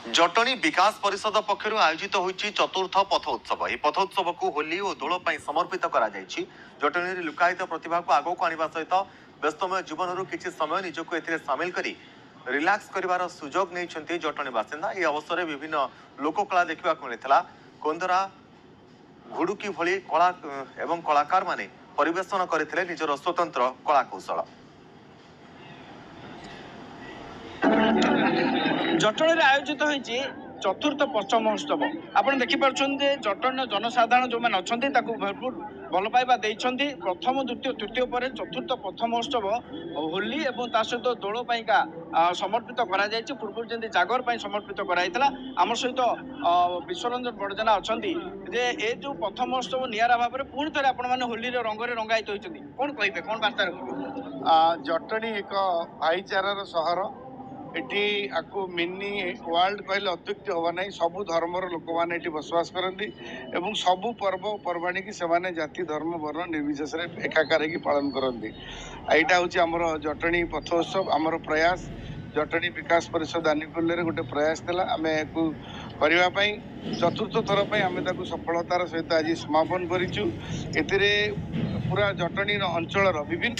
जटणी विकास परिषद पक्षर आयोजित होती चतुर्थ पथ उत्सव। यह पथ उत्सव को होली और दोल समर्पित करा जटणी लुकायित प्रतिभा को आगक आने सहित व्यस्तमय जीवन किसी समय निजक सामिल कर रिलैक्स कर सुजोग नहीं जटणी बासिंदा। यह अवसर में विभिन्न लोककला देखा मिलता। कोंदरा घुड़ुकी भली कला एवं कलाकार माने परिवेशन करथिले निजर स्वतंत्र कला कौशल। जटणी आयोजित होती चतुर्थ पथ महोत्सव। आप देखिपुर जटणी जनसाधारण जो मैंने अच्छा भरपूर भल पाइबा देइछन्ति। प्रथम द्वितीय तृतीय पर चतुर्थ पथ महोत्सव होली और ता सहित दोल पाइका समर्पित करा जायछि। पूर्व जमी जागर पर समर्पित कराइला। आम सहित विश्वरंजन बड़जना अच्छा जे जो पथ महोत्सव निरा भाव में पुणी थे आपण मैंने होली रंगरे रंगायित होती कौन कहे कौन बार्ता रखिए? जटणी एक भाईचारार सहर। एटी आपको मिनी वर्ल्ड कहले अत्युक्ति हवा नहीं। सबु धर्मर लोक मैंने बसवास करती एवं सबु पर्व पर्वाणी की सेमाने जाति धर्म वर्ण निर्विशेष एकाकार की पालन करती। यहाँ हूँ आमर जटणी पथोत्सव। आमर प्रयास जटणी विकास परिषद आनुकूल्य गोटे प्रयास था आम करने चतुर्थ थर पर आम सफलतार सहित आज समापन करूँ। पूरा जटणी अंचल विभिन्न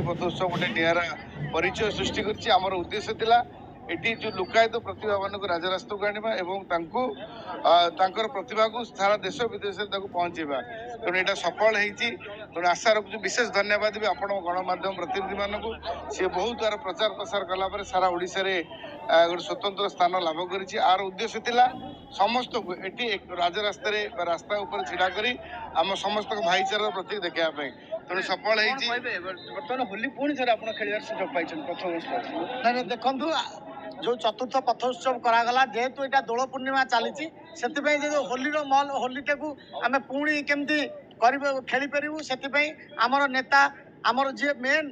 पथोत्सव गोटे निरा परिचय सृष्टि कर उद्देश्य थिला एटी जो लुकायित प्रतिभा मान राजरास्ता को आने और प्रतिभा को सारा देश विदेश पहुँचेगा। तेणु यहाँ सफल होती। तेणु आशा रखु विशेष धन्यवाद भी आपण गणमाध्यम प्रतिनिधि मानक। सी बहुत तार प्रचार प्रसार कलापर सारा ओडिशा रे गोटे स्वतंत्र स्थान लाभ कर। आर उद्देश्य थिला समस्त को एटी राजरास्ता रास्ता उपर छिड़ा करी आम समस्त भाईचार प्रतीक देखापी। तेणु सफल बर्तमान होली पुणी थे आप खेल सुजोग पाई प्रथम देखु जो चतुर्थ पथोत्सव करागला जेहेतु यहाँ दोल पूर्णिमा चली जो होलीर मल होलीटा को आम पुणी केमती खेली पारू से आमर नेता आमर जी मेन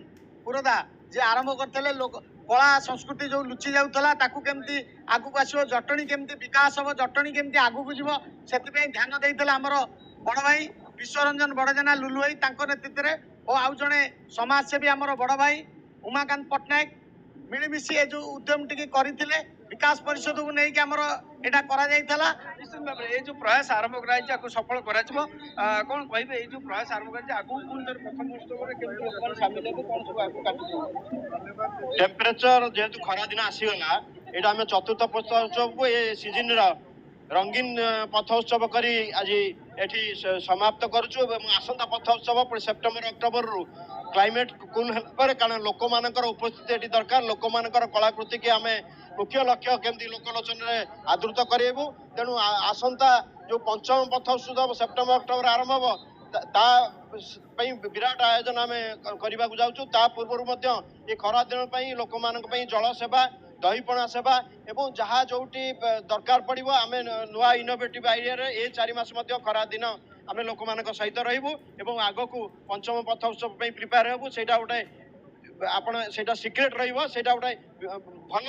पुरोधा जी आरंभ करते लोक कला संस्कृति जो लुचि जाऊला केमती आगू आसो जटणी केमती विकास हम जटणी केमती आगू जीव से ध्यान देते आमर बड़ भाई विश्वरंजन बड़जना लुलु भाई नेतृत्व में और आउ जड़े समाजसेवी आमर बड़ भाई उमाकांत पट्टनायक मिलमिशी जो उद्यम टी करते विकास परिषद को लेकिन आमर यहाँ करा निश्चित भाव में जो प्रयास आरंभ कर सफल कर कौन कहे जो प्रयास आरंभ कर टेम्परेचर जेहेतु खरा दिन आसीगला यहाँ आम चतुर्थ पथोत्सव को ये सीजन रंगीन पथोत्सव करी आज एठी समाप्त करुचु। आसंता पथोत्सव पुणी सेप्टेम्बर अक्टोबर रु क्लाइमेट कूल पर कारण लोक मानकर उपस्थिति एटी दरकार। लोक मानकर कलाकृति की आम मुख्य लक्ष्य केमती लोकलोचन में आदृत करेबू। तेणु आसंता जो पंचम पथोत्सव सेप्टेम्बर अक्टोबर आरंभ हो विराट आयोजन आम करने को जाऊँ। ता पूर्व ये खरा दिन लोक मान जल सेवा दहीपणा सेवा एवं जहाँ जो दरकार पड़ो आम नुआ इनोवेटिव आइडिया ये 4 मास खरा दिन आम लोक मान सहित रही आग को पंचम पथोत्सव प्रिपेयर हेबू। से गोटे आपण से सिक्रेट रोटे भल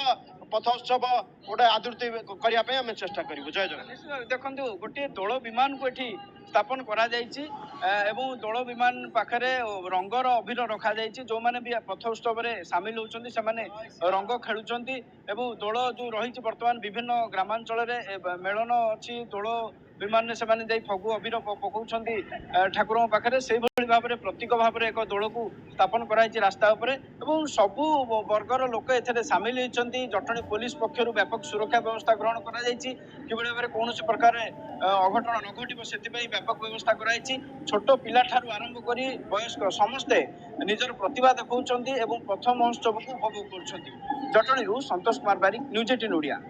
पथोत्सव गोटे आदृति करने आम चेष्टा करूँ। जय जगन्नाथ। देखो गोटे दोल विमान को ये स्थापन करा जायछि एवं दोल विमान पाखरे रंगर अबीर रखा जायछि। जो माने भी पथोत्सव रे शामिल होउछन्ति से माने रंग खेलुछन्ति एवं दोल जो रही वर्तमान विभिन्न ग्रामांचल रे मेलन अछि दोल विमान ने से माने जाई फगु अबीर पकाउछन्ति ठाकुर पाखरे से भली भाव में प्रतीक भाव में एक दोल को स्थापन कराइछि रास्ता उपरे एवं सबु वर्गर लोक एथरे शामिल होइछन्ति। जटणी पुलिस पक्षरु व्यापक सुरक्षा व्यवस्था ग्रहण करा जायछि कि भाव में कौन प्रकार अघटन न घटिबो से व्यापक व्यवस्था कराइछि। छोट पिला ठारू आरंभ करी वयस्क समस्ते निजर प्रतिभा देखौछन्ति एवं प्रथम महोत्सव को उपभोग करुछन्ति। जटणी संतोष कुमार बारिक, न्यूज 18 ओडिया।